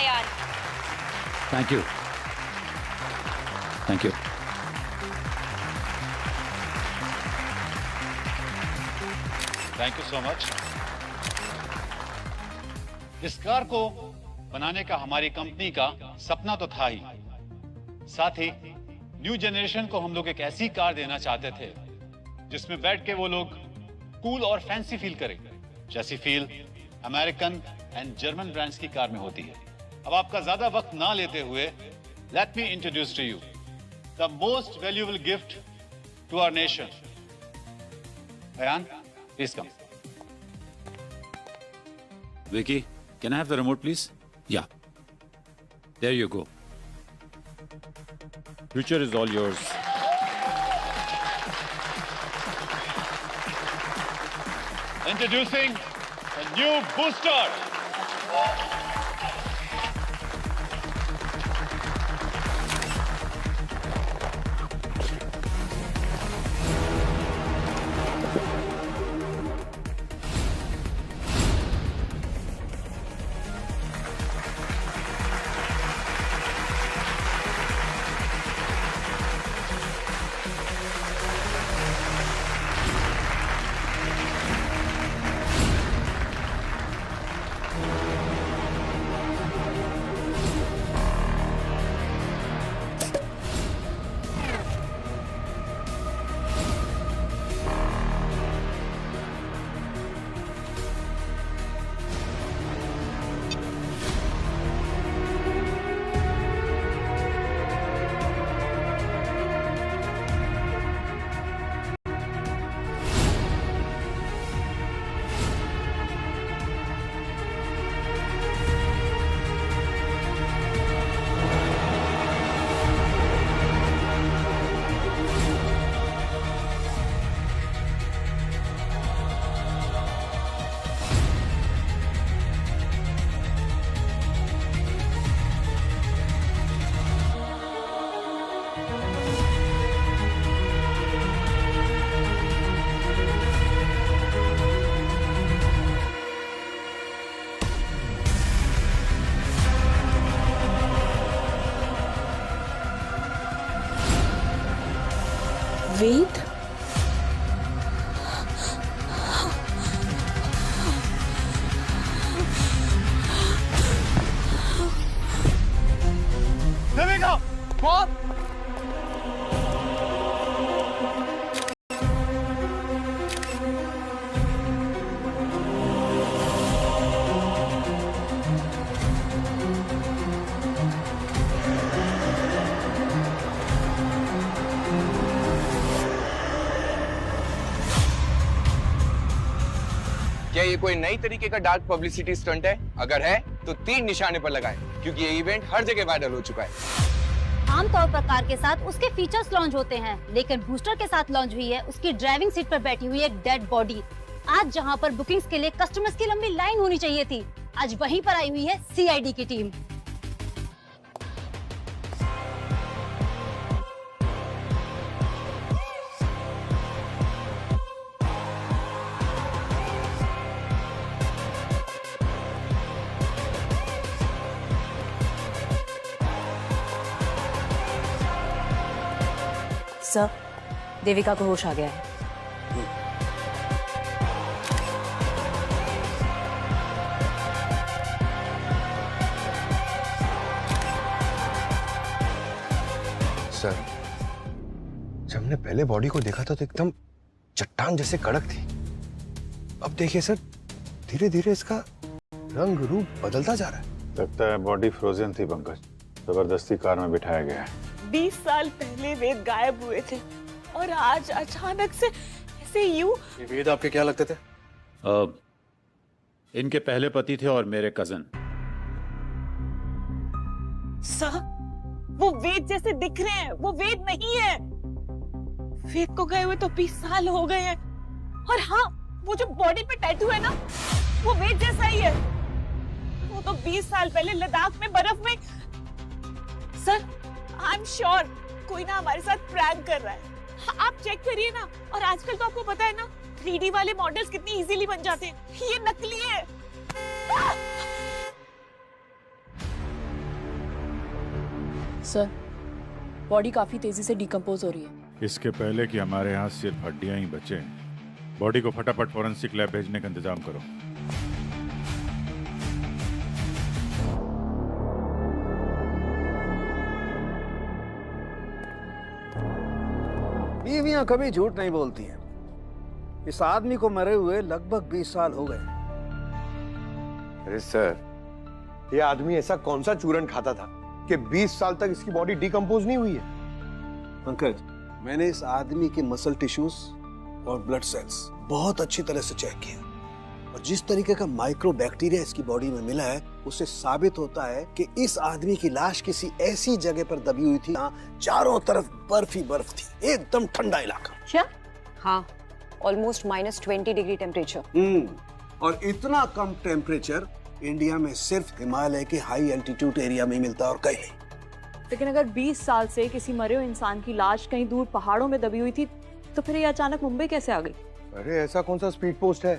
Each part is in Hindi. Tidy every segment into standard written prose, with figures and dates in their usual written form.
Ayan. Thank you, thank you. Thank you so much. इस कार को बनाने का हमारी कंपनी का सपना तो था ही, साथ ही न्यू जनरेशन को हम लोग एक ऐसी कार देना चाहते थे जिसमें बैठ के वो लोग कूल और फैंसी फील करें, जैसी feel American and German brands की कार में होती है। अब आपका ज्यादा वक्त ना लेते हुए let me introduce to you the most valuable gift to our nation. Ayaan, please come. Vicky, can I have the remote, please? Yeah. There you go. Future is all yours. Introducing a new booster. वेद, देविका, कौन? क्या ये कोई नई तरीके का डार्क पब्लिसिटी स्टंट है? अगर है तो 3 निशाने पर लगाएं, क्योंकि ये इवेंट हर जगह वायरल हो चुका है। आमतौर पर कार के साथ उसके फीचर्स लॉन्च होते हैं, लेकिन बूस्टर के साथ लॉन्च हुई है उसकी ड्राइविंग सीट पर बैठी हुई एक डेड बॉडी। आज जहां पर बुकिंग्स के लिए कस्टमर्स की लंबी लाइन होनी चाहिए थी, आज वहीं पर आई हुई है सीआईडी की टीम। सर, देविका को होश आ गया है। सर, जब हमने पहले बॉडी को देखा था तो एकदम चट्टान जैसे कड़क थी। अब देखिए सर, धीरे धीरे इसका रंग रूप बदलता जा रहा है। लगता है बॉडी फ्रोजन थी पंकज, जबरदस्ती कार में बिठाया गया है। 20 साल पहले वेद गायब हुए थे और आज अचानक से ऐसे यूं। वेद आपके क्या लगते थे? इनके पहले पति थे और मेरे कजन। सर, वो वेद जैसे दिख रहे हैं, वो वेद नहीं है। वेद को गए हुए तो 20 साल हो गए हैं। और हाँ, वो जो बॉडी पे टैटू है ना, वो वेद जैसा ही है। वो तो 20 साल पहले लद्दाख में बर्फ में। सर, आई एम श्योर कोई ना हमारे साथ प्रैंक कर रहा है। आप चेक करिए ना। और आजकल तो आपको पता है ना, 3D वाले मॉडल्स कितनी इजीली बन जाते हैं। ये नकली है। सर, बॉडी काफी तेजी से डिकम्पोज हो रही है। इसके पहले कि हमारे यहाँ सिर्फ हड्डियां ही बचे, बॉडी को फटाफट फॉरेंसिक लैब भेजने का इंतजाम करो। बीवियां कभी झूठ नहीं बोलती हैं। इस आदमी को मरे हुए लगभग 20 साल हो गए। अरे सर, ये आदमी ऐसा कौन सा चूरन खाता था कि 20 साल तक इसकी बॉडी डिकम्पोज नहीं हुई है? पंकज, मैंने इस आदमी के मसल टिश्यूज और ब्लड सेल्स बहुत अच्छी तरह से चेक किया, और जिस तरीके का माइक्रो बैक्टीरिया इसकी बॉडी में मिला है, उससे साबित होता है कि इस आदमी की लाश किसी ऐसी जगह पर दबी हुई थी जहाँ चारों तरफ बर्फ ही बर्फ थी, एकदम ठंडा इलाका। क्या? हाँ, ऑलमोस्ट -20 डिग्री टेम्परेचर। और इतना कम टेम्परेचर इंडिया में सिर्फ हिमालय के हाई एल्टीट्यूड एरिया में मिलता है और कहीं नहीं। लेकिन अगर 20 साल से किसी मरे हुए इंसान की लाश कहीं दूर पहाड़ों में दबी हुई थी, तो फिर ये अचानक मुंबई कैसे आ गई? अरे ऐसा कौन सा स्पीड पोस्ट है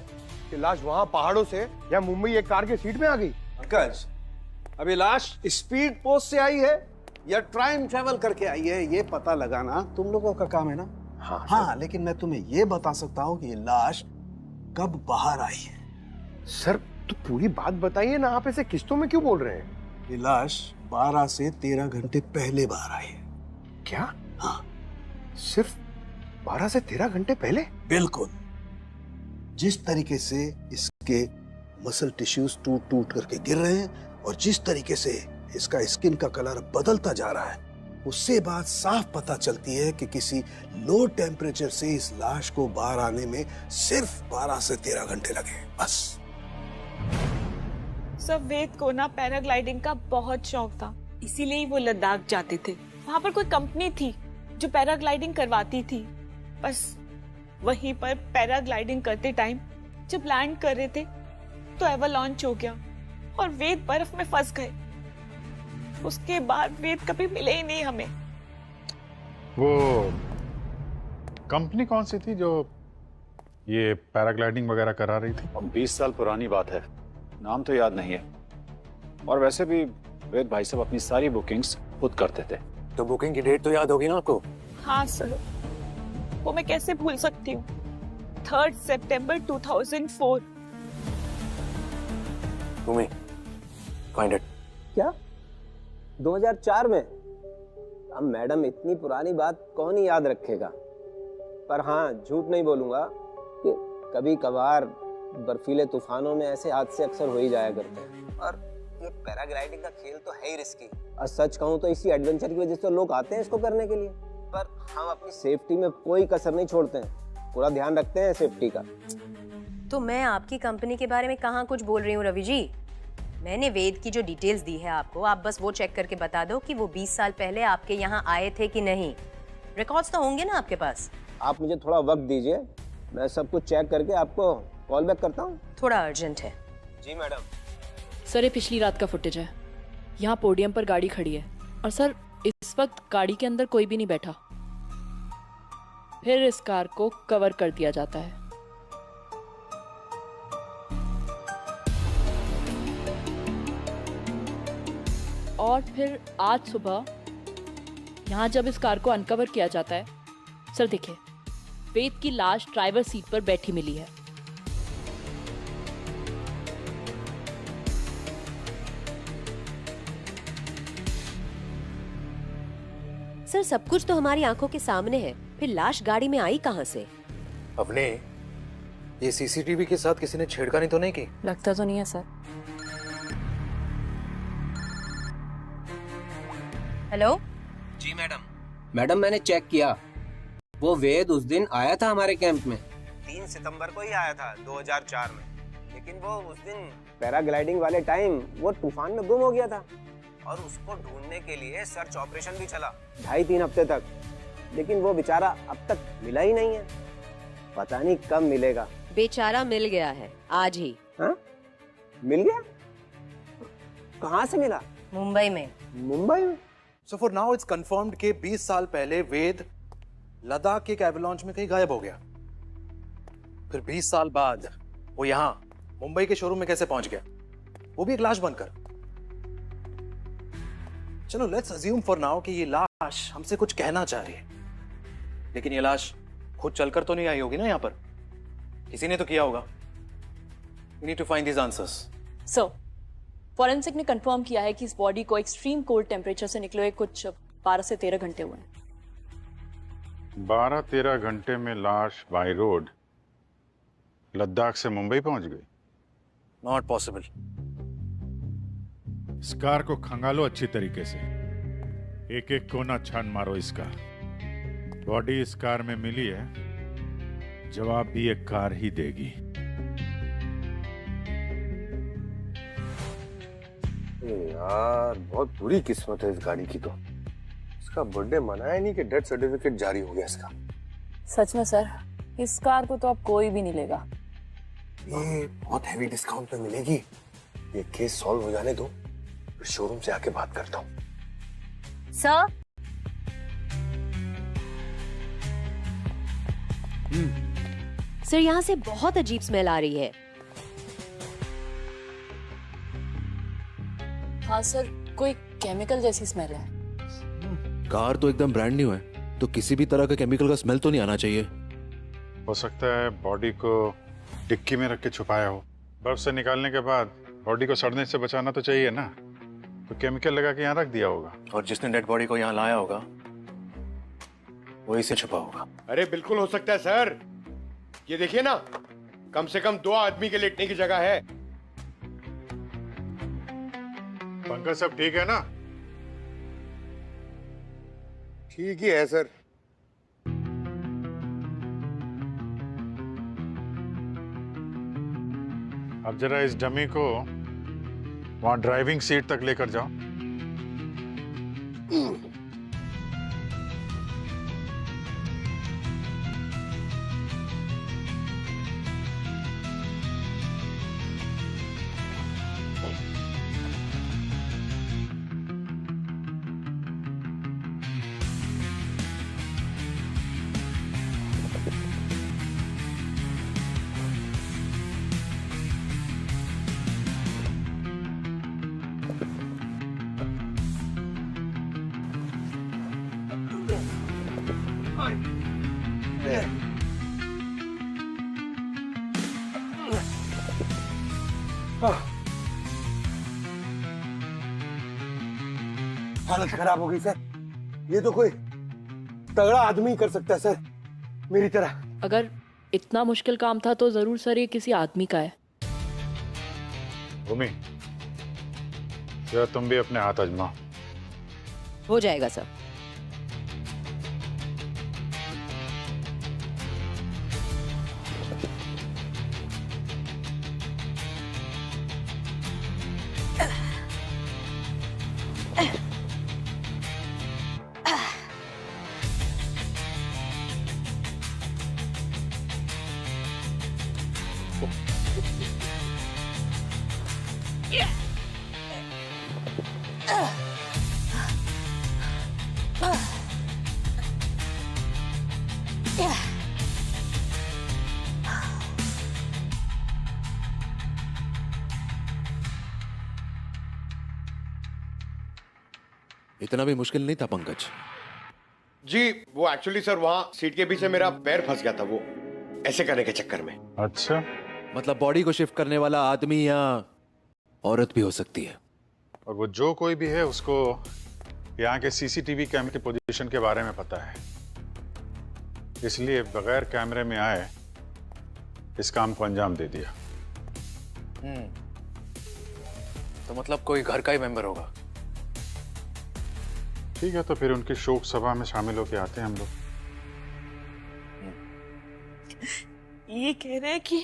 कि लाश वहां पहाड़ों से या मुंबई एक कार के सीट में आ गई? पंकज, अभी लाश स्पीड पोस्ट से आई है या टाइम ट्रेवल करके आई है, ये पता लगाना तुम लोगों का काम है ना। हाँ, लेकिन मैं तुम्हें ये बता सकता हूँ कि ये लाश कब बाहर आई है। सर, तो पूरी बात बताइए ना, आप ऐसे किस्तों में क्यों बोल रहे हैं? ये लाश 12 से 13 घंटे पहले बाहर आई है। क्या? हाँ, सिर्फ 12 से 13 घंटे पहले? बिल्कुल। जिस तरीके से इसके मसल टिश्यूज टूट टूट करके गिर रहे हैं और जिस तरीके से इसका स्किन का कलर बदलता जा रहा है, उससे बात साफ पता चलती है कि किसी लो टेम्परेचर से इस लाश को बाहर आने में सिर्फ 12 से 13 घंटे लगे, बस। सब वेद को ना पैराग्लाइडिंग का बहुत शौक था, इसीलिए वो लद्दाख जाते थे। वहाँ पर कोई कंपनी थी जो पैराग्लाइडिंग करवाती थी। बस वहीं पर पैराग्लाइडिंग करते टाइम जब लैंड कर रहे थे तो एवलांच हो गया और वेद बर्फ में फंस गए। उसके बाद वेद कभी मिले ही नहीं हमें। वो कंपनी कौन सी थी जो ये पैराग्लाइडिंग वगैरह करा रही थी? अब 20 साल पुरानी बात है, नाम तो याद नहीं है। और वैसे भी वेद भाई साहब अपनी सारी बुकिंग्स खुद करते थे। तो बुकिंग की डेट तो याद होगी ना आपको? हाँ सर, वो मैं कैसे भूल सकती हूँ। 3 सितंबर 2004। तुम्हें फाइंड इट। क्या 2004 में? अब मैडम, इतनी पुरानी बात कौन ही याद रखेगा। पर हाँ, झूठ नहीं बोलूंगा कि कभी कभार बर्फीले तूफानों में ऐसे हादसे अक्सर हो ही जाया करते हैं। और ये पैराग्लाइडिंग का खेल तो है ही रिस्की, और सच कहूँ तो इसी एडवेंचर की वजह से लोग आते हैं इसको करने के लिए। पर हम अपनी सेफ्टी में कोई कसर नहीं छोड़ते हैं, पूरा ध्यान रखते हैं सेफ्टी का। तो मैं आपकी कंपनी के बारे में कहाँ कुछ बोल रही हूँ रवि जी। मैंने वेद की जो डिटेल्स दी है आपको, आप बस वो चेक करके बता दो कि वो 20 साल पहले आपके यहाँ आए थे कि नहीं। रिकॉर्ड्स तो होंगे ना आपके पास? आप मुझे थोड़ा वक्त दीजिए, मैं सब कुछ चेक करके आपको कॉल बैक करता हूँ। थोड़ा अर्जेंट है। जी मैडम। सर, ये पिछली रात का फुटेज है। यहाँ पोडियम पर गाड़ी खड़ी है और सर इस वक्त गाड़ी के अंदर कोई भी नहीं बैठा। फिर इस कार को कवर कर दिया जाता है। और फिर आज सुबह यहाँ जब इस कार को अनकवर किया जाता है, सर देखिए, वेद की लाश ड्राइवर सीट पर बैठी मिली है। सर, सब कुछ तो हमारी आंखों के सामने है, फिर लाश गाड़ी में आई कहाँ से? अपने ये सीसीटीवी के साथ किसी ने छेड़खानी तो नहीं की? लगता तो नहीं है सर। हेलो जी मैडम। मैडम, मैंने चेक किया, वो वेद उस दिन आया था हमारे कैंप में। 3 सितंबर को ही आया था 2004 में, लेकिन वो उस दिन पैराग्लाइडिंग वाले टाइम वो तूफान में गुम हो गया था और उसको ढूंढने के लिए सर्च ऑपरेशन भी चला 2.5-3 हफ्ते तक, लेकिन वो बेचारा अब तक मिला ही नहीं है। पता नहीं कब मिलेगा। बेचारा मिल गया है आज ही। हाँ? मिल गया? कहाँ से मिला? मुंबई में। मुंबई में? So for now it's confirmed कि 20 साल पहले वेद लद्दाख के एक एवलांच में कहीं गायब हो गया। फिर 20 साल बाद वो यहाँ मुंबई के शोरूम में कैसे पहुंच गया, वो भी एक लाश बनकर? चलो लेट्स अज्यूम फॉर नाउ कि ये लाश हमसे कुछ कहना चाह रही है, लेकिन ये लाश खुद चलकर तो नहीं आई होगी ना यहाँ पर, किसी ने तो किया होगा। We need to find these answers. So forensic ने कंफर्म किया है कि इस बॉडी को एक्सट्रीम कोल्ड टेम्परेचर से निकले हुए कुछ 12 से 13 घंटे हुए हैं। 12-13 घंटे में लाश बाई रोड लद्दाख से मुंबई पहुंच गई। Not possible. इस कार को खंगालो अच्छी तरीके से, एक एक कोना छान मारो इसका। बॉडी इस कार में मिली है, जवाब भी एक कार ही देगी। यार बहुत बुरी किस्मत है इस गाड़ी की तो। इसका बर्थडे मनाया नहीं कि डेथ सर्टिफिकेट जारी हो गया इसका। सच में सर, इस कार को तो अब कोई भी नहीं लेगा। ये बहुत हैवी डिस्काउंट पे मिलेगी। ये केस सॉल्व हो जाने दो, फिर शोरूम से आके बात करता हूँ। सर, सर यहाँ से बहुत अजीब स्मेल आ रही है। हाँ सर, कोई केमिकल जैसी स्मेल है। कार तो एकदम ब्रांड न्यू है, तो किसी भी तरह का केमिकल का स्मेल तो नहीं आना चाहिए। हो सकता है बॉडी को डिक्की में रख के छुपाया हो। बर्फ से निकालने के बाद बॉडी को सड़ने से बचाना तो चाहिए ना, तो केमिकल लगा के यहाँ रख दिया होगा। और जिसने डेड बॉडी को यहाँ लाया होगा वही से छुपा होगा। अरे बिल्कुल हो सकता है सर, ये देखिए ना, कम से कम 2 आदमी के लेटने की जगह है। पंकज सब ठीक है ना? ठीक ही है सर। अब जरा इस डमी को वहां ड्राइविंग सीट तक लेकर जाओ। हालत खराब हो गई सर। ये तो कोई तगड़ा आदमी कर सकता है सर, मेरी तरह। अगर इतना मुश्किल काम था तो जरूर सर ये किसी आदमी का है। भूमि, जरा तुम भी अपने हाथ आजमाओ। हो जाएगा सर। इतना भी मुश्किल नहीं था पंकज जी। वो एक्चुअली सर वहां सीट के पीछे मेरा पैर फंस गया था, वो ऐसे करने के चक्कर में। अच्छा, मतलब बॉडी को शिफ्ट करने वाला आदमी या औरत भी हो सकती है। और वो जो कोई भी है उसको यहाँ के सीसीटीवी कैमरे की पोजीशन के बारे में पता है, इसलिए बगैर कैमरे में आए इस काम को अंजाम दे दिया। तो मतलब कोई घर का ही मेंबर होगा। ठीक है, तो फिर उनकी शोक सभा में शामिल होके आते हैं हम लोग। ये कह रहे हैं कि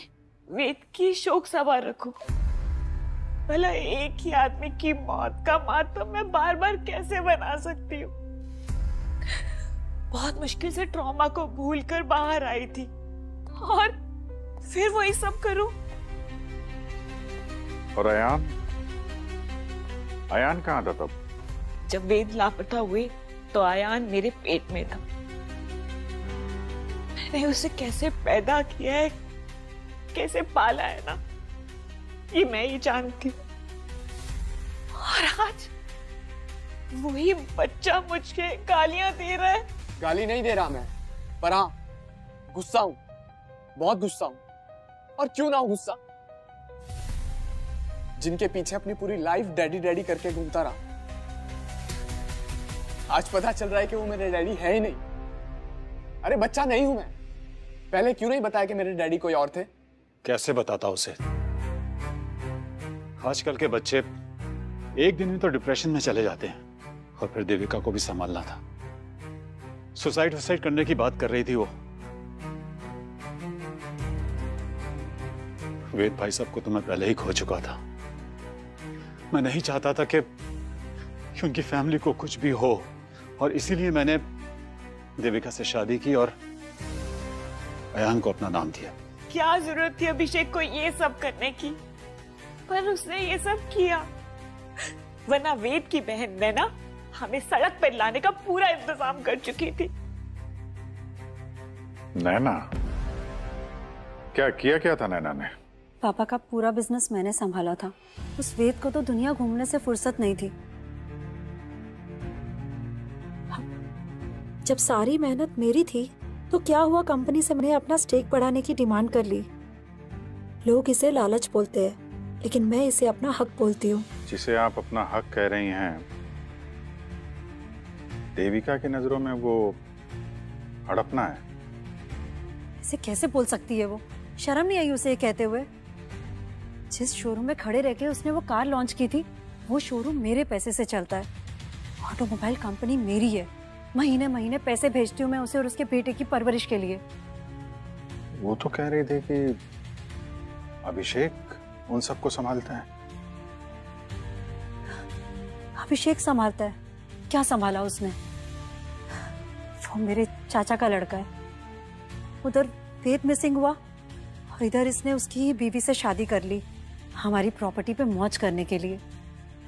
वेद की शोक सभा रखो। भला एक ही आदमी की मौत का मातम मैं बार बार कैसे बना सकती हूँ? बहुत मुश्किल से ट्रॉमा को भूलकर बाहर आई थी और फिर वही सब करूं। और अयान कहाँ था तब? जब वेद लापता हुए तो अयान मेरे पेट में था। मैंने उसे कैसे पैदा किया है, कैसे पाला है ना, ये मैं ही जानती हूँ। और वही बच्चा मुझे गालियां दे रहा है। गाली नहीं दे रहा मैं, पर हाँ गुस्सा हूँ, बहुत गुस्सा हूँ। और क्यों ना हूँ गुस्सा, जिनके पीछे अपनी पूरी लाइफ डैडी डैडी करके घूमता रहा, आज पता चल रहा है कि वो मेरे डैडी है ही नहीं। अरे बच्चा नहीं हूं मैं, पहले क्यों नहीं बताया कि मेरे डैडी कोई और थे? कैसे बताता उसे? आजकल के बच्चे एक दिन में तो डिप्रेशन में चले जाते हैं, और फिर देविका को भी संभालना था। सुसाइड करने की बात कर रही थी वो। वेद भाई साहब को तो मैं पहले ही खो चुका था। मैं नहीं चाहता था कि उनकी फैमिली को कुछ भी हो, और इसीलिए मैंने देविका से शादी की और अयान को अपना नाम दिया। क्या जरूरत थी अभिषेक को ये सब करने की, पर उसने ये सब किया। वरना वेद की बहन नैना हमें सड़क पर लाने का पूरा इंतजाम कर चुकी थी। नैना? क्या था नैना ने? पापा का पूरा बिजनेस मैंने संभाला था। उस वेद को तो दुनिया घूमने से फुर्सत नहीं थी। जब सारी मेहनत मेरी थी तो क्या हुआ, कंपनी से मैंने अपना स्टेक बढ़ाने की डिमांड कर ली। लोग इसे लालच बोलते हैं, लेकिन मैं इसे अपना हक बोलती हूँ। जिसे आप अपना हक कह रही हैं, देविका की नजरों में वो हड़पना है। इसे कैसे बोल सकती है वो? शर्म नहीं आई उसे ये कहते हुए? जिस शोरूम में खड़े रह के उसने वो कार लॉन्च की थी, वो शोरूम मेरे पैसे से चलता है। ऑटोमोबाइल कंपनी मेरी है। महीने महीने पैसे भेजती हूँ मैं उसे और उसके बेटे की परवरिश के लिए। वो तो कह रही थी कि अभिषेक उन सबको संभालता है। अभिषेक संभालता है? क्या संभाला उसने? वो मेरे चाचा का लड़का है। उधर वेद मिसिंग हुआ और इधर इसने उसकी ही बीवी से शादी कर ली, हमारी प्रॉपर्टी पे मौज करने के लिए।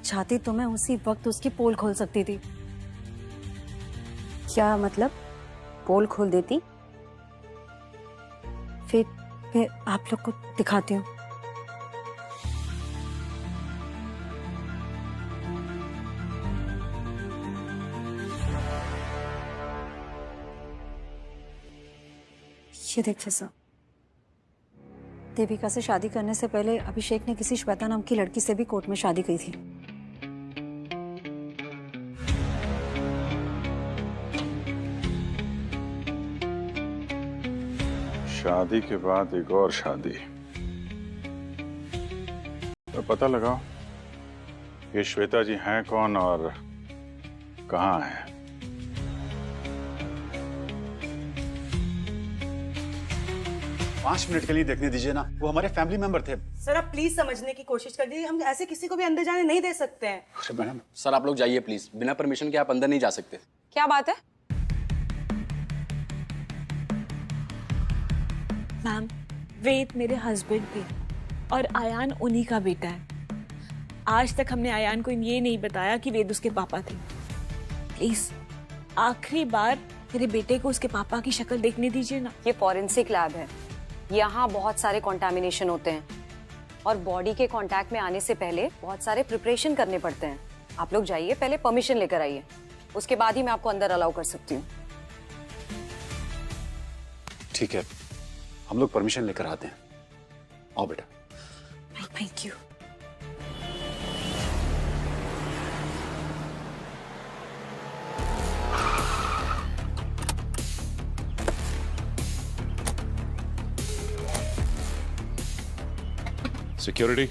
चाहती तो मैं उसी वक्त उसकी पोल खोल सकती थी। क्या मतलब? पोल खोल देती? फिर मैं आप लोग को दिखाती हूँ। ये देखिए सर, देविका से शादी करने से पहले अभिषेक ने किसी श्वेता नाम की लड़की से भी कोर्ट में शादी की थी। शादी के बाद एक और शादी। तो पता लगाओ ये श्वेता जी हैं कौन और कहाँ हैं। 5 मिनट के लिए देखने दीजिए ना, वो हमारे फैमिली मेंबर थे। सर आप प्लीज समझने की कोशिश कर दीजिए, हम ऐसे किसी को भी अंदर जाने नहीं दे सकते हैं। अरे मैडम। सर आप लोग जाइए प्लीज, बिना परमिशन के आप अंदर नहीं जा सकते। क्या बात है? मैम, वेद मेरे हस्बैंड थे और आयान उन्हीं का बेटा है। आज तक हमने आयान को ये नहीं बताया कि वेद उसके पापा थे। प्लीज आखिरी बार मेरे बेटे को उसके पापा की शक्ल देखने दीजिए ना। ये फॉरेंसिक लैब है, यहाँ बहुत सारे कंटामिनेशन होते हैं और बॉडी के कांटेक्ट में आने से पहले बहुत सारे प्रिपरेशन करने पड़ते हैं। आप लोग जाइए, पहले परमिशन लेकर आइए, उसके बाद ही मैं आपको अंदर अलाउ कर सकती हूँ। ठीक है, हम लोग परमिशन लेकर आते हैं। आओ बेटा। Thank you. सिक्योरिटी।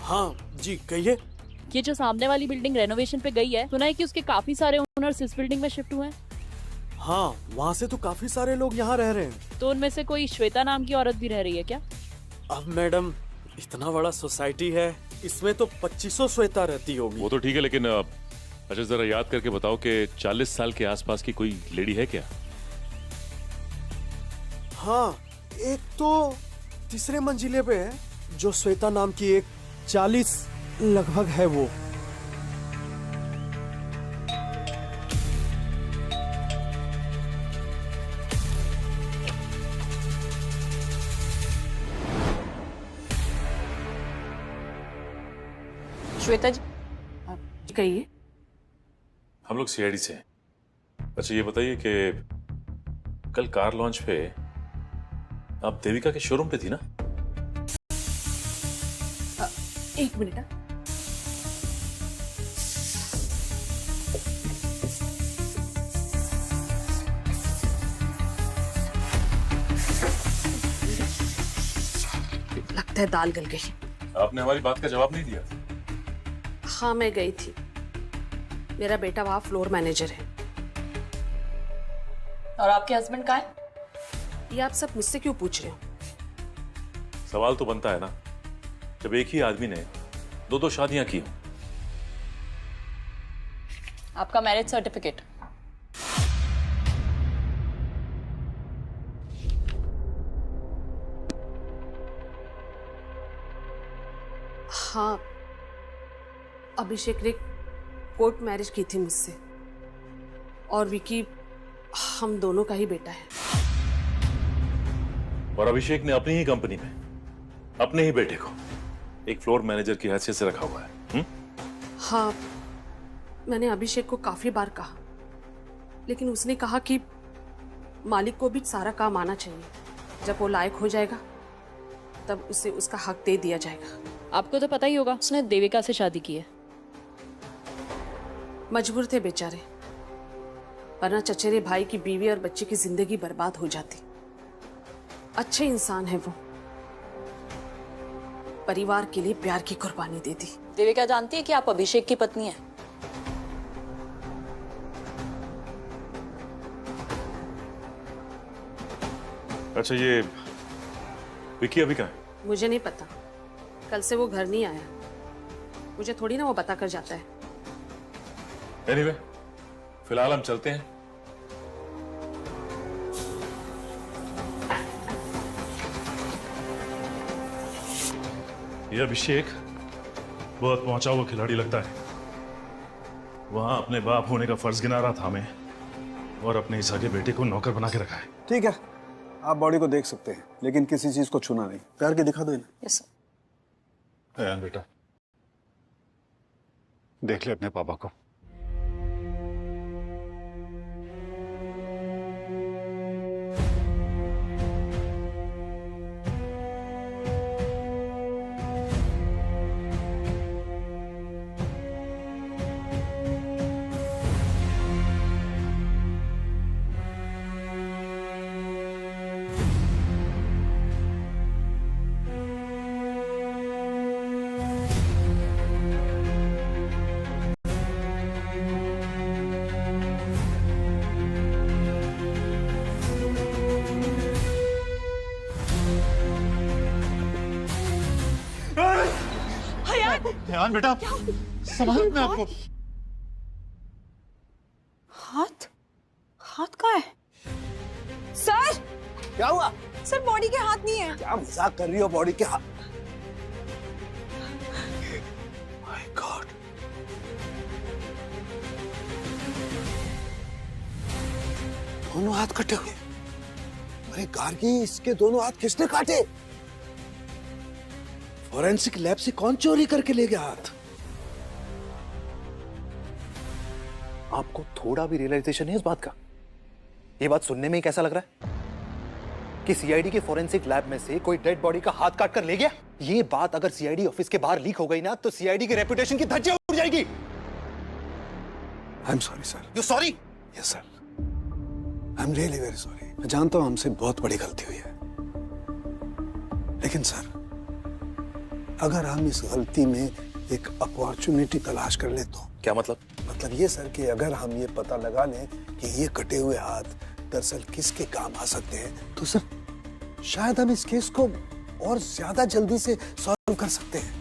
हाँ जी कहिए। ये जो सामने वाली बिल्डिंग रेनोवेशन पे गई है, सुना है कि उसके काफी सारे ओनर्स इस बिल्डिंग में शिफ्ट हुए हैं। हाँ, वहाँ से तो काफी सारे लोग यहाँ रह रहे हैं। तो उनमें से कोई श्वेता नाम की औरत भी रह रही है क्या? अब मैडम इतना बड़ा सोसाइटी है, इसमें तो 2500 श्वेता रहती होगी। वो तो ठीक है, लेकिन अच्छा जरा याद करके बताओ कि 40 साल के आसपास की कोई लेडी है क्या? हाँ, एक तो तीसरे मंजिले पे है जो श्वेता नाम की एक 40 लगभग है वो। श्वेता जी कहिए। हम लोग सीआईडी से हैं। अच्छा ये बताइए कि कल कार लॉन्च पे आप देविका के शोरूम पे थी ना? एक मिनट। लगता है दाल गल गई। आपने हमारी बात का जवाब नहीं दिया। हाँ मैं गई थी, मेरा बेटा वहां फ्लोर मैनेजर है। और आपके हस्बैंड कहाँ है? ये आप सब मुझसे क्यों पूछ रहे हो? सवाल तो बनता है ना, जब एक ही आदमी ने दो शादियां की हों। आपका मैरिज सर्टिफिकेट। हाँ, अभिषेक ने कोर्ट मैरिज की थी मुझसे, और विकी हम दोनों का ही बेटा है। और अभिषेक ने अपनी ही कंपनी में अपने ही बेटे को एक फ्लोर मैनेजर की हैसियत से रखा हुआ है। हाँ, मैंने अभिषेक को काफी बार कहा, लेकिन उसने कहा कि मालिक को भी सारा काम आना चाहिए। जब वो लायक हो जाएगा तब उसे उसका हक दे दिया जाएगा। आपको तो पता ही होगा, उसने देविका से शादी की है। मजबूर थे बेचारे, वरना चचेरे भाई की बीवी और बच्चे की जिंदगी बर्बाद हो जाती। अच्छे इंसान है वो, परिवार के लिए प्यार की कुर्बानी दे दी। देविका जानती है कि आप अभिषेक की पत्नी हैं। अच्छा ये विकी अभी कहाँ है? मुझे नहीं पता, कल से वो घर नहीं आया। मुझे थोड़ी ना वो बता कर जाता है। एनीवे, फिलहाल हम चलते हैं। ये अभिषेक बहुत पहुंचा हुआ खिलाड़ी लगता है। वहां अपने बाप होने का फर्ज गिना रहा था हमें, और अपने इस आगे बेटे को नौकर बना के रखा है। ठीक है, आप बॉडी को देख सकते हैं, लेकिन किसी चीज को छूना नहीं। प्यार के दिखा दो इन्हें। Yes sir. अयान बेटा, देख ले अपने पापा को। अयान बेटा, संभाल मैं आपको। हाथ हाथ कहाँ है? सर क्या हुआ? सर बॉडी के हाथ नहीं है। क्या मजाक कर रही हो? बॉडी के हाथ? माय गॉड, दोनों हाथ कटे हुए। अरे गार्गी, इसके दोनों हाथ किसने काटे? फॉरेंसिक लैब से कौन चोरी करके ले गया हाथ? आपको थोड़ा भी रियलाइजेशन है इस बात का? ये बात सुनने में ही कैसा लग रहा है कि सीआईडी के फॉरेंसिक लैब में से कोई डेड बॉडी का हाथ काट कर ले गया? ये बात अगर सीआईडी ऑफिस के बाहर लीक हो गई ना, तो सीआईडी की रेपुटेशन की धज्जियां उड़ जाएगी। I am sorry sir. You sorry? Yes sir, I am really very sorry. मैं जानता हूं हमसे बहुत बड़ी गलती हुई है, लेकिन सर अगर हम इस गलती में एक अपॉर्चुनिटी तलाश कर ले तो। क्या मतलब? मतलब ये सर कि अगर हम ये पता लगा लें कि ये कटे हुए हाथ दरअसल किसके काम आ सकते हैं, तो सर शायद हम इस केस को और ज्यादा जल्दी से सॉल्व कर सकते हैं।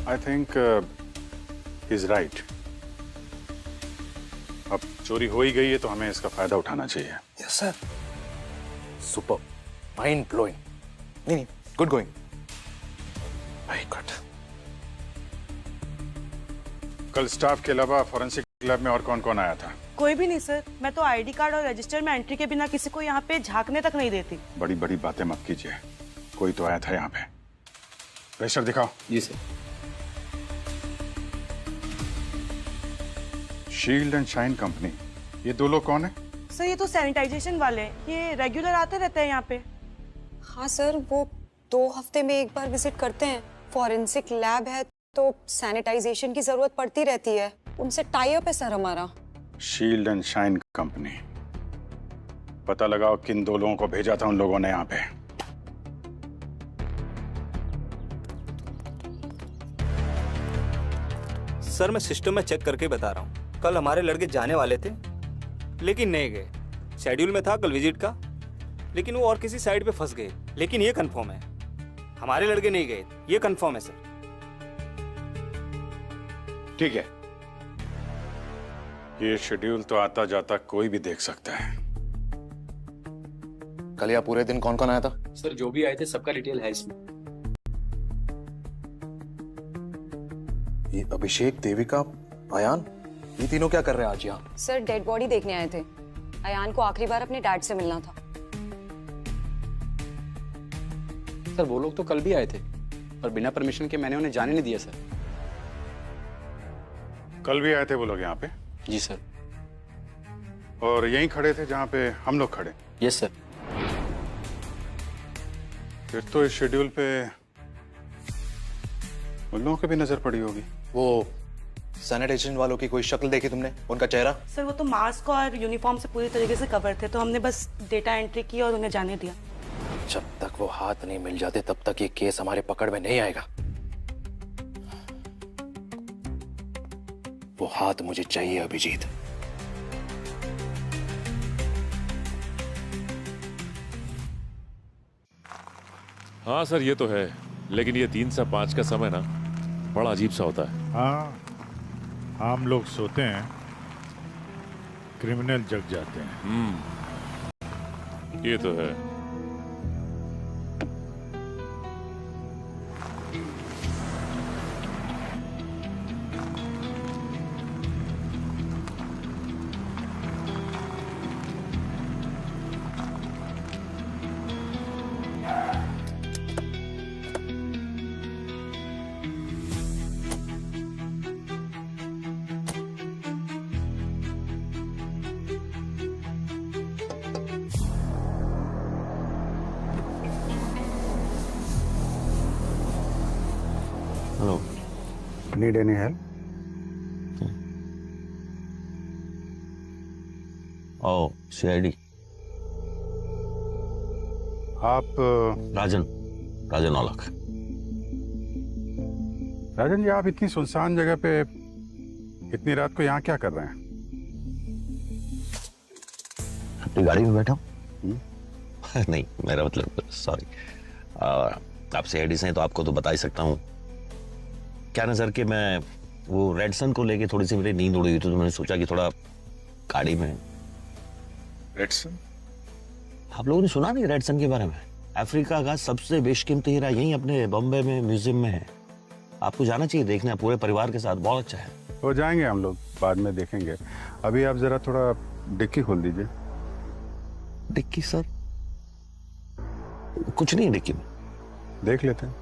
I think he is right. अब चोरी हो ही गई है तो हमें इसका फायदा उठाना चाहिए। Yes sir. Super, mind blowing. नहीं, गुड गोइंग। Very good. कल स्टाफ के अलावा फॉरेंसिक लैब में और कौन कौन आया था? कोई भी नहीं सर, मैं तो आईडी कार्ड और रजिस्टर में एंट्री के बिना किसी को यहाँ पे झांकने तक नहीं देती। बड़ी बड़ी बातें मत कीजिए, कोई तो आया था यहाँ पे। रजिस्टर दिखाओ। जी sir. Shield and Shine company, ये दो लोग कौन है? सर ये तो सैनिटाइजेशन वाले हैं, ये रेगुलर आते रहते हैं यहाँ पे। हाँ सर, वो 2 हफ्ते में एक बार विजिट करते हैं। फॉरेंसिक लैब है तो सैनिटाइजेशन की जरूरत पड़ती रहती है, उनसे टाई अप है सर हमारा। शील्ड एंड शाइन कंपनी, पता लगाओ किन दो लोगों को भेजा था उन लोगों ने यहाँ पे। सर मैं सिस्टम में चेक करके बता रहा हूँ। कल हमारे लड़के जाने वाले थे लेकिन नहीं गए। शेड्यूल में था कल विजिट का, लेकिन वो और किसी साइड पे फंस गए। लेकिन ये कंफर्म है हमारे लड़के नहीं गए, ये कंफर्म है सर। ठीक है। ये शेड्यूल तो आता जाता कोई भी देख सकता है। कल या पूरे दिन कौन कौन आया था? सर जो भी आए थे सबका डिटेल है इसमें। ये अभिषेक, देविका, अयान, ये तीनों क्या कर रहे हैं आज यहाँ? सर डेड बॉडी देखने आए थे। अयान को आखिरी बार अपने डैड से मिलना था। सर वो लोग तो कल भी आए थे और बिना परमिशन के मैंने उन्हें जाने नहीं दिया सर। कल भी आए थे वो लोग यहाँ पे? जी सर। और यहीं खड़े थे जहाँ पे हम लोग खड़े? Yes sir. फिर तो इस शेड्यूल पे उन लोगों की भी नजर पड़ी होगी। वो सैनिटाइजेशन वालों की कोई शक्ल देखी तुमने, उनका चेहरा? सर वो तो मास्क और यूनिफॉर्म से पूरी तरीके से कवर थे, तो हमने बस डेटा एंट्री की और उन्हें जाने दिया। जब तक वो हाथ नहीं मिल जाते तब तक ये केस हमारे पकड़ में नहीं आएगा। वो हाथ मुझे चाहिए अभिजीत। हाँ सर ये तो है, लेकिन ये 3 से 5 का समय ना बड़ा अजीब सा होता है। हाँ, हम लोग सोते हैं, क्रिमिनल जग जाते हैं। ये तो है। Hello, need any help? Oh CID. आप राजन औलख। राजन जी, आप इतनी सुनसान जगह पे इतनी रात को यहाँ क्या कर रहे हैं? अपनी गाड़ी में बैठा हूँ। नहीं मेरा मतलब, सॉरी। आप सीआईडी से हैं तो आपको तो बता ही सकता हूँ। क्या ना सर कि मैं वो रेडसन को लेके थोड़ी सी मेरी नींद उड़ी हुई थी, तो मैंने सोचा कि थोड़ा गाड़ी में। रेडसन? आप लोगों ने सुना नहीं रेडसन के बारे में? अफ्रीका का सबसे बेशकीमती हीरा यहीं अपने बॉम्बे में म्यूजियम में है। आपको जाना चाहिए देखने, पूरे परिवार के साथ, बहुत अच्छा है। हो जाएंगे हम लोग, बाद में देखेंगे। अभी आप जरा थोड़ा डिक्की खोल दीजिए। Dicky sir? कुछ नहीं है डिक्की में। देख लेते हैं।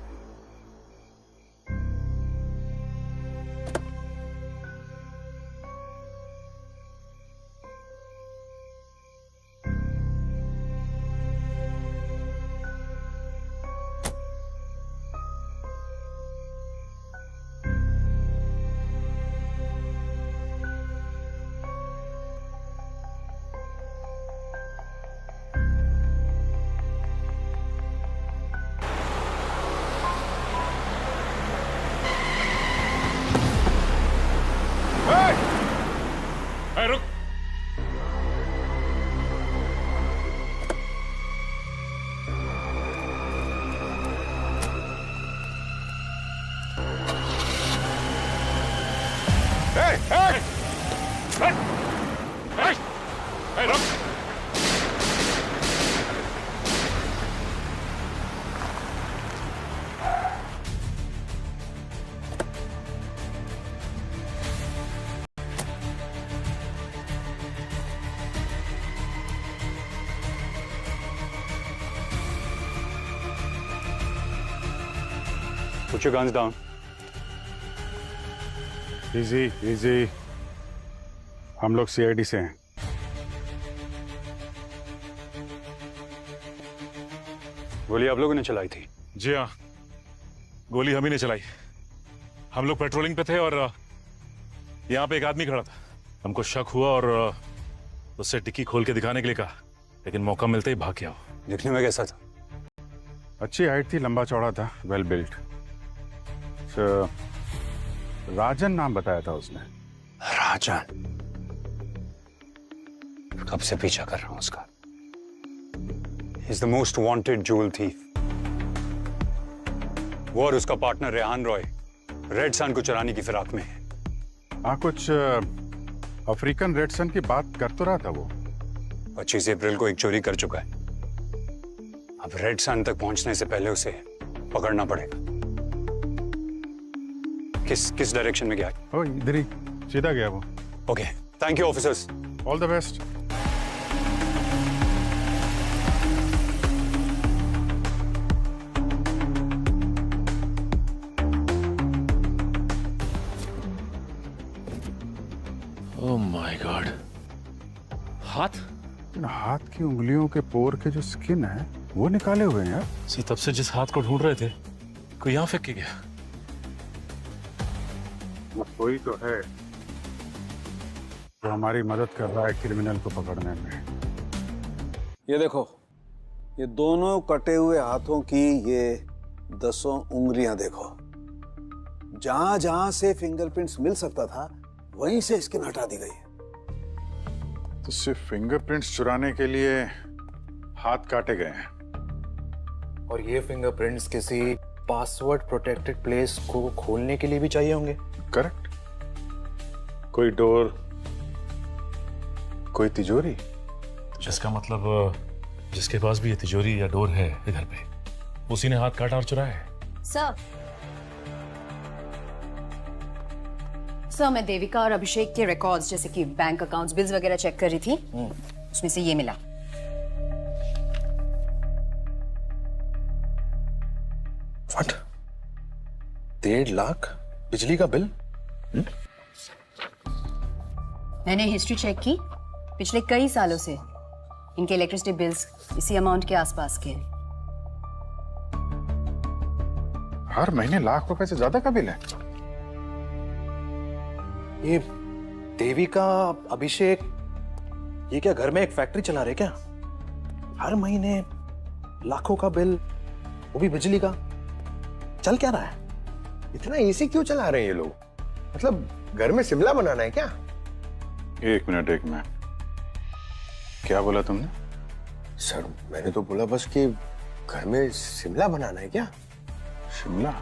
रुक। Put your guns down. Easy, easy. हम लोग सीआईडी से हैं। गोली आप लोगों ने चलाई थी? जी हाँ, गोली हम ही ने चलाई। हम लोग पेट्रोलिंग पे थे और यहाँ पे एक आदमी खड़ा था। हमको शक हुआ और उससे डिक्की खोल के दिखाने के लिए कहा, लेकिन मौका मिलते ही भाग गया। दिखने में कैसा था? अच्छी हाइट थी, लंबा चौड़ा था, वेल बिल्ट। राजन नाम बताया था उसने। राजन? कब से पीछा कर रहा हूं उसका। He's the most wanted jewel thief. वो और उसका partner Rehan Roy red sun को चुराने की फिराक में है। हाँ, कुछ अफ्रीकन रेड सन की बात कर तो रहा था वो। 25 अप्रैल को एक चोरी कर चुका है। अब रेड सन तक पहुंचने से पहले उसे पकड़ना पड़ेगा। किस डायरेक्शन में गया? ओ, इधर ही सीधा गया वो। Okay, thank you officers. All the best. Oh my God, हाथ? हाथ की उंगलियों के पोर के जो स्किन है वो निकाले हुए हैं यार। तब से जिस हाथ को ढूंढ रहे थे कोई यहाँ फेंक के गया। कोई तो है जो हमारी मदद कर रहा है क्रिमिनल को पकड़ने में। ये देखो, ये दोनों कटे हुए हाथों की ये 10 उंगलियां देखो। जहां जहां से फिंगरप्रिंट्स मिल सकता था वहीं से स्किन हटा दी गई है। तो सिर्फ फिंगरप्रिंट्स चुराने के लिए हाथ काटे गए हैं। और ये फिंगरप्रिंट्स किसी पासवर्ड प्रोटेक्टेड प्लेस को खोलने के लिए भी चाहिए होंगे। करेक्ट। कोई डोर, कोई तिजोरी। इसका मतलब जिसके पास भी ये तिजोरी या डोर है इधर पे, उसी ने हाथ काटा और चुराया है। सर, मैं देविका और अभिषेक के रिकॉर्ड्स जैसे कि बैंक अकाउंट्स, बिल्स वगैरह चेक कर रही थी। उसमें से ये मिला। व्हाट? 1.5 लाख बिजली का बिल? मैंने हिस्ट्री चेक की। पिछले कई सालों से इनके इलेक्ट्रिसिटी बिल्स इसी अमाउंट के आसपास के हैं। हर महीने लाख रुपए से ज्यादा का बिल है। ये देविका, अभिषेक, ये क्या घर में एक फैक्ट्री चला रहे क्या? हर महीने लाखों का बिल, वो भी बिजली का। चल क्या रहा है? इतना एसी क्यों चला रहे हैं ये लोग? मतलब घर में शिमला बनाना है क्या? एक मिनट। क्या बोला तुमने? सर, मैंने तो बोला बस कि घर में शिमला बनाना है क्या? शिमला?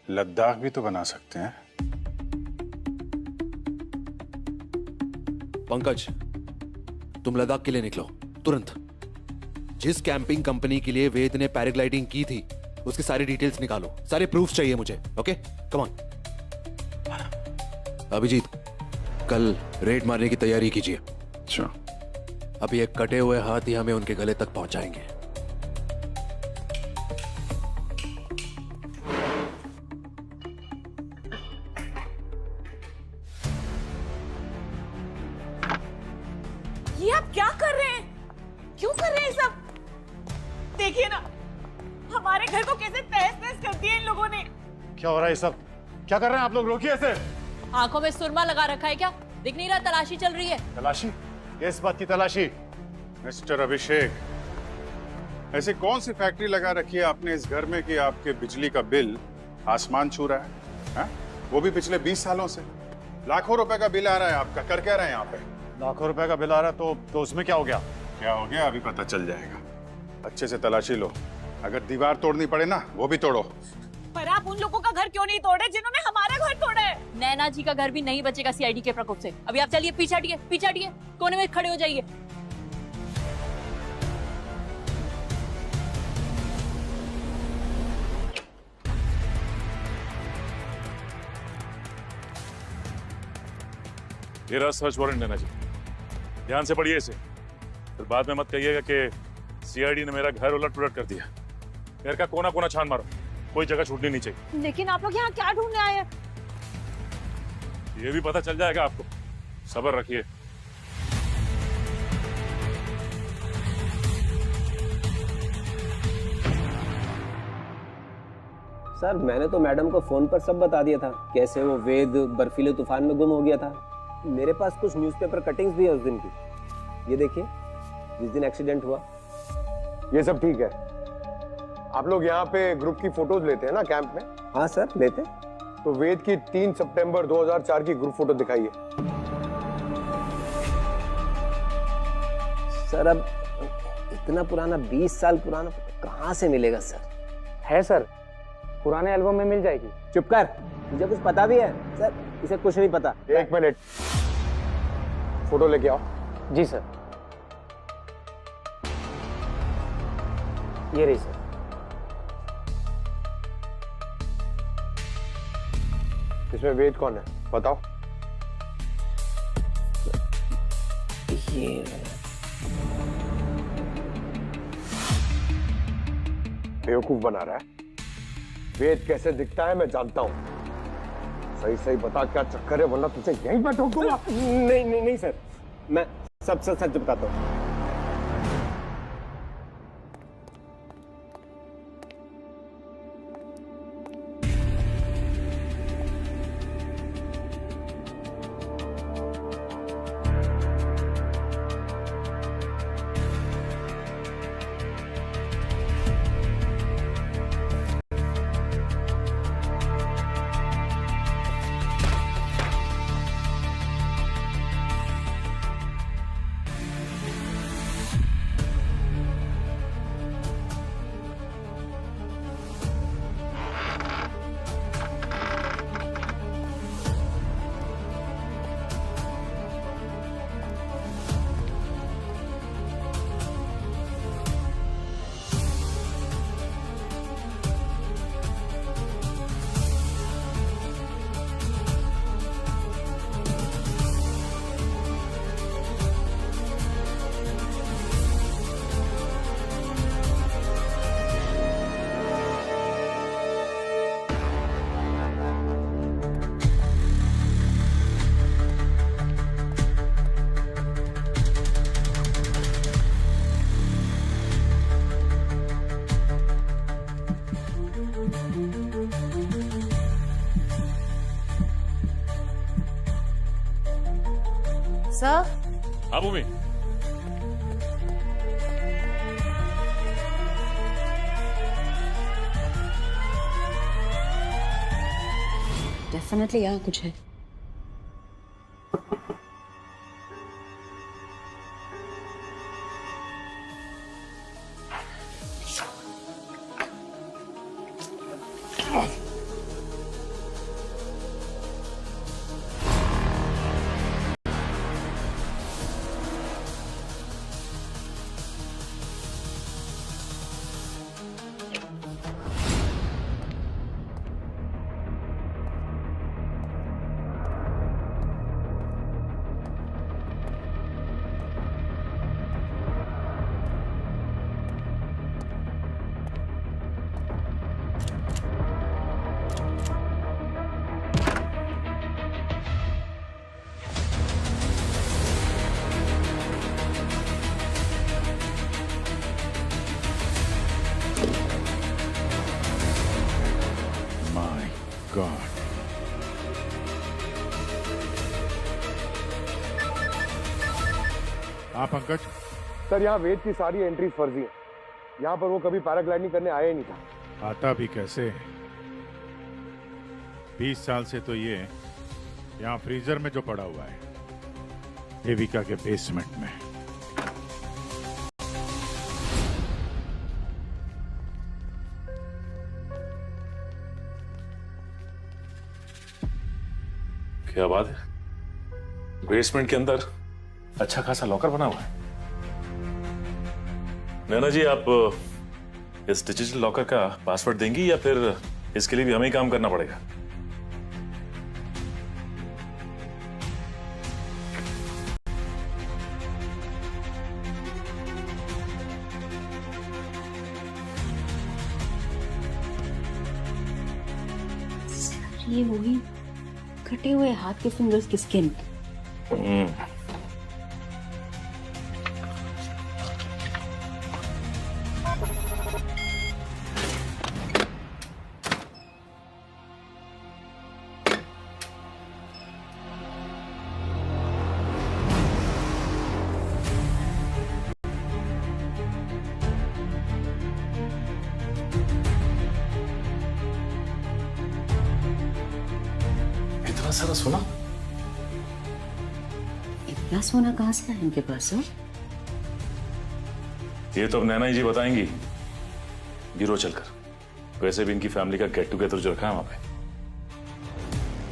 लद्दाख भी तो बना सकते हैं। पंकज, तुम लद्दाख के लिए निकलो तुरंत। जिस कैंपिंग कंपनी के लिए वेद ने पैराग्लाइडिंग की थी उसकी सारी डिटेल्स निकालो। सारे प्रूफ्स चाहिए मुझे। Okay, come on. अभिजीत, कल रेड मारने की तैयारी कीजिए। अच्छा। अभी एक कटे हुए हाथ ही हमें उनके गले तक पहुंचाएंगे। ये आप क्या कर रहे हैं? क्यों कर रहे हैं सब? देखिए ना, हमारे घर को कैसे तहस नहस कर दिया इन लोगों ने। क्या हो रहा है सब? क्या कर रहे हैं आप लोग? रोकिए ऐसे। आंखों में सुरमा लगा रखा है क्या? दिख नहीं रहा तलाशी चल रही है? तलाशी? किस बात की तलाशी? मिस्टर अभिषेक, ऐसी कौन सी फैक्ट्री लगा रखी है आपने इस घर में कि आपके बिजली का बिल आसमान छू रहा है? वो भी पिछले 20 सालों से। लाखों रुपए का बिल आ रहा है आपका। कर क्या रहे हैं यहाँ पे? लाखों रुपए का बिल आ रहा है तो उसमें क्या हो गया? क्या हो गया अभी पता चल जाएगा। अच्छे से तलाशी लो। अगर दीवार तोड़नी पड़े ना, वो भी तोड़ो। पर आप उन लोगों का घर क्यों नहीं तोड़े जिन्होंने हमारा घर तोड़ा है? नैना जी का घर भी नहीं बचेगा सीआईडी के प्रकोप से। अभी आप चलिए, पीछे हटिए, कोने में खड़े हो जाइए। ये रहा सर्च वारंट नैना जी, ध्यान से पढ़िए इसे। फिर बाद में मत कहिएगा कि सीआईडी ने मेरा घर उलट पुलट कर दिया। घर का कोना कोना छान मारो, कोई जगह छूटनी नहीं चाहिए। लेकिन आप लोग यहाँ क्या ढूंढने आए हैं? ये भी पता चल जाएगा आपको, सब्र रखिए। सर मैंने तो मैडम को फोन पर सब बता दिया था, कैसे वो वेद बर्फीले तूफान में गुम हो गया था। मेरे पास कुछ न्यूज़पेपर कटिंग्स भी है उस दिन की। ये देखिए, जिस दिन एक्सीडेंट हुआ। ये सब ठीक है। आप लोग यहाँ पे ग्रुप की फोटोज लेते हैं ना कैंप में? हाँ सर लेते। तो वेद की 3 सितंबर 2004 की ग्रुप फोटो दिखाइए। सर अब इतना पुराना 20 साल पुराना कहाँ से मिलेगा सर? है सर, पुराने एल्बम में मिल जाएगी। चुप कर, मुझे कुछ पता भी है सर, इसे कुछ नहीं पता। 1 मिनट, फोटो लेके आओ। जी सर। ये रही सर। इसमें वेद कौन है बताओ? ये बेवकूफ बना रहा है। वेद कैसे दिखता है मैं जानता हूं। सही सही बता क्या चक्कर है, वरना तुझे यहीं पर ठोक दूंगा। नहीं नहीं नहीं सर, मैं सब सच बताता हूँ। सर। हाँ भूमि। डेफिनेटली यहाँ कुछ है। हाँ पंकज। सर यहाँ वेद की सारी एंट्रीज फर्जी है। यहाँ पर वो कभी पैराग्लाइडिंग करने आया ही नहीं था। आता भी कैसे? 20 साल से तो ये यहाँ फ्रीजर में जो पड़ा हुआ है, देविका के बेसमेंट में। क्या बात है, बेसमेंट के अंदर अच्छा खासा लॉकर बना हुआ है। नैना जी, आप इस डिजिटल लॉकर का पासवर्ड देंगी या फिर इसके लिए भी हमें ही काम करना पड़ेगा? ये वही कटे हुए हाथ के फिंगर्स की स्किन। इतना सारा सोना? इतना सोना कहाँ से है इनके पास? ये तो अब नैना जी बताएंगी। गिरो चलकर। वैसे भी इनकी फैमिली का गेट टुगेदर जो रखा है वहां पे।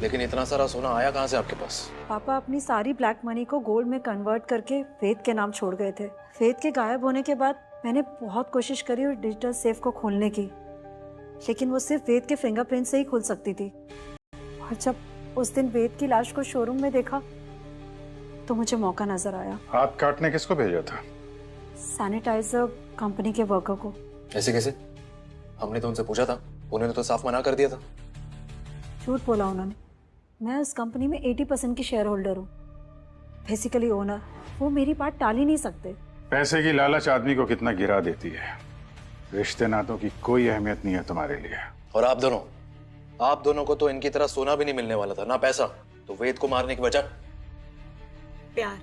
लेकिन इतना सारा सोना आया कहाँ से आपके पास? पापा अपनी सारी ब्लैक मनी को गोल्ड में कन्वर्ट करके वेद के नाम छोड़ गए थे। वेद के गायब होने के बाद मैंने बहुत कोशिश करी और डिजिटल सेफ को खोलने की, लेकिन वो सिर्फ वेद के फिंगरप्रिंट से ही खुल सकती थी। और जब उस दिन वेद की लाश को शोरूम में देखा तो मुझे मौका नजर आया। हाथ काटने किसको भेजा था? सैनिटाइजर कंपनी के वर्कर को। ऐसे कैसे? हमने तो उनसे पूछा था, उन्होंने तो साफ मना कर दिया था। झूठ बोला उन्होंने। मैं उस कंपनी में 80% की शेयर होल्डर हूँ, बेसिकली ओनर। वो मेरी बात टाल ही नहीं सकते। पैसे की लालच आदमी को कितना गिरा देती है। रिश्ते नातों की कोई अहमियत नहीं है तुम्हारे लिए। और आप दोनों को तो इनकी तरह सोना भी नहीं मिलने वाला था, ना पैसा। तो वेद को मारने की वजह? प्यार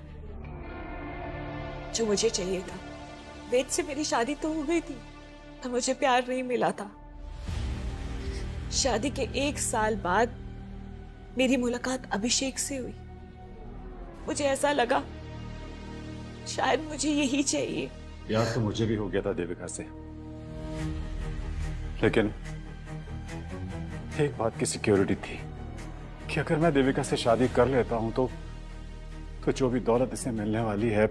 जो मुझे चाहिए था। वेद से मेरी शादी तो हो गई थी, तो मुझे प्यार नहीं मिला था। शादी के 1 साल बाद मेरी मुलाकात अभिषेक से हुई। मुझे ऐसा लगा शायद मुझे यही चाहिए। प्यार तो मुझे भी हो गया था देविका से, लेकिन एक बात की सिक्योरिटी थी कि अगर मैं देविका से शादी कर लेता हूं तो जो भी दौलत इसे मिलने वाली है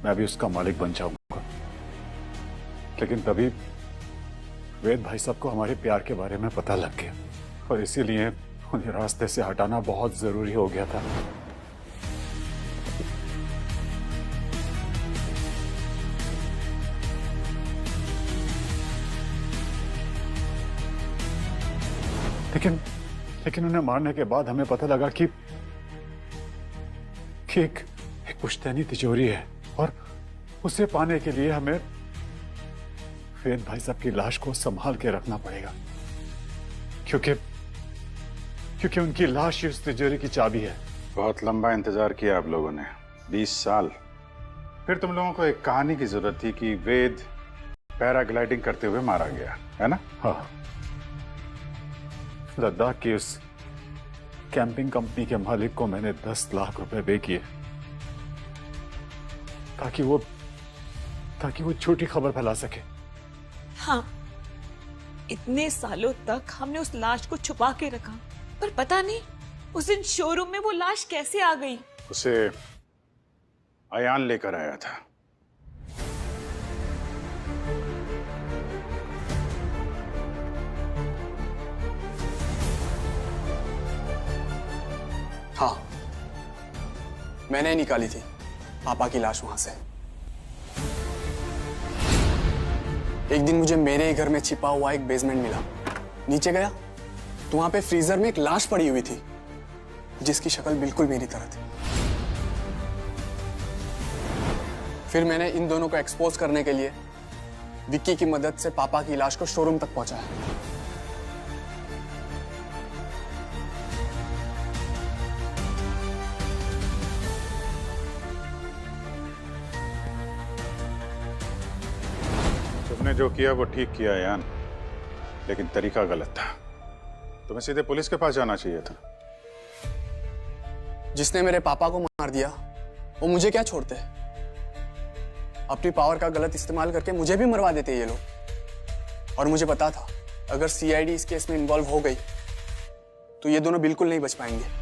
मैं भी उसका मालिक बन जाऊंगा। लेकिन तभी वेद भाई साहब को हमारे प्यार के बारे में पता लग गया और इसीलिए उन्हें रास्ते से हटाना बहुत जरूरी हो गया था। लेकिन उन्हें मारने के बाद हमें पता लगा कि एक पुश्तैनी तिजोरी है और उसे पाने के लिए हमें वेद भाई साहब की लाश को संभाल के रखना पड़ेगा, क्योंकि उनकी लाश ही उस तिजोरी की चाबी है। बहुत लंबा इंतजार किया आप लोगों ने, 20 साल। फिर तुम लोगों को एक कहानी की जरूरत थी कि वेद पैराग्लाइडिंग करते हुए मारा गया, है ना? हाँ। लद्दाख की उस कैंपिंग कंपनी के मालिक को मैंने 10 लाख रुपए पे किए ताकि वो झूठी खबर फैला सके। हाँ, इतने सालों तक हमने उस लाश को छुपा के रखा, पर पता नहीं उस दिन शोरूम में वो लाश कैसे आ गई। उसे अयान लेकर आया था। हाँ, मैंने निकाली थी पापा की लाश वहां से। एक दिन मुझे मेरे ही घर में छिपा हुआ एक बेसमेंट मिला। नीचे गया तो वहां पे फ्रीजर में एक लाश पड़ी हुई थी जिसकी शक्ल बिल्कुल मेरी तरह थी। फिर मैंने इन दोनों को एक्सपोज करने के लिए विक्की की मदद से पापा की लाश को शोरूम तक पहुंचाया। तुमने जो किया वो ठीक किया यान, लेकिन तरीका गलत था। तुम्हें सीधे पुलिस के पास जाना चाहिए था। जिसने मेरे पापा को मार दिया वो मुझे क्या छोड़ते? अपनी पावर का गलत इस्तेमाल करके मुझे भी मरवा देते ये लोग। और मुझे पता था अगर सीआईडी इस केस में इन्वॉल्व हो गई तो ये दोनों बिल्कुल नहीं बच पाएंगे।